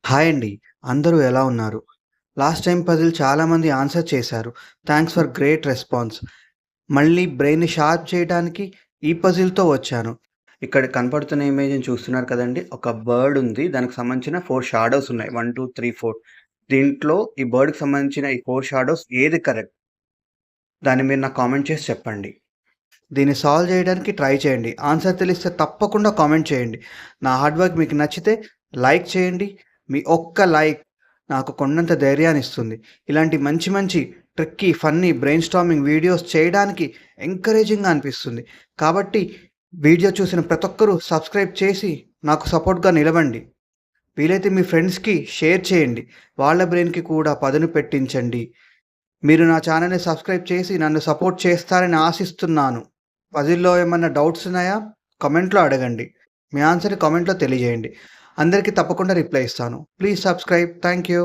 Hi అండి. అందరూ ఎలా ఉన్నారు? లాస్ట్ టైమ్ పజిల్ చాలామంది ఆన్సర్ చేశారు. Thanks for great response. మళ్ళీ బ్రెయిన్‌ని షార్ప్ చేయడానికి ఈ పజిల్‌తో వచ్చాను. ఇక్కడ కనపడుతున్న ఇమేజ్‌ని చూస్తున్నారు కదండీ! ఒక బర్డ్ ఉంది. దానికి సంబంధించిన 4 షాడోస్ ఉన్నాయి. 1, 2, 3, 4. దీంట్లో ఈ బర్డ్‌కి సంబంధించిన ఈ 4 షాడోస్ ఏది కరెక్ట్? దాన్ని మీరు నాకు కామెంట్ చేసి చెప్పండి. దీన్ని సాల్వ్ చేయడానికి ట్రై చేయండి. ఆన్సర్ తెలిస్తే తప్పకుండా కామెంట్ చేయండి. నా హార్డ్ వర్క్ మీకు నచ్చితే లైక్ చేయండి. మీ ఒక్క లైక్ నాకు కొండంత ధైర్యాన్నిస్తుంది. ఇలాంటి మంచి మంచి tricky, funny brain storming videos చేయడానికి ఎంకరేజింగ్‌గా అనిపిస్తుంది. కాబట్టి వీడియో చూసిన ప్రతి ఒక్కరూ సబ్స్క్రైబ్ చేసి నాకు సపోర్ట్‌గా నిలవండి. వీలైతే మీ ఫ్రెండ్స్‌కి షేర్ చేయండి. వాళ్ళ బ్రెయిన్‌కి కూడా పదును పెట్టించండి. మీరు నా ఛానల్‌ని సబ్స్క్రైబ్ చేసి నన్ను సపోర్ట్ చేస్తారని ఆశిస్తున్నాను. పజిల్‌లో ఏమన్నా డౌట్స్ ఉన్నాయా? కామెంట్‌లో అడగండి. మీ ఆన్సర్‌ని కామెంట్‌లో తెలియజేయండి. అందరికీ తప్పకుండా రిప్లై ఇస్తాను. Please subscribe. Thank you.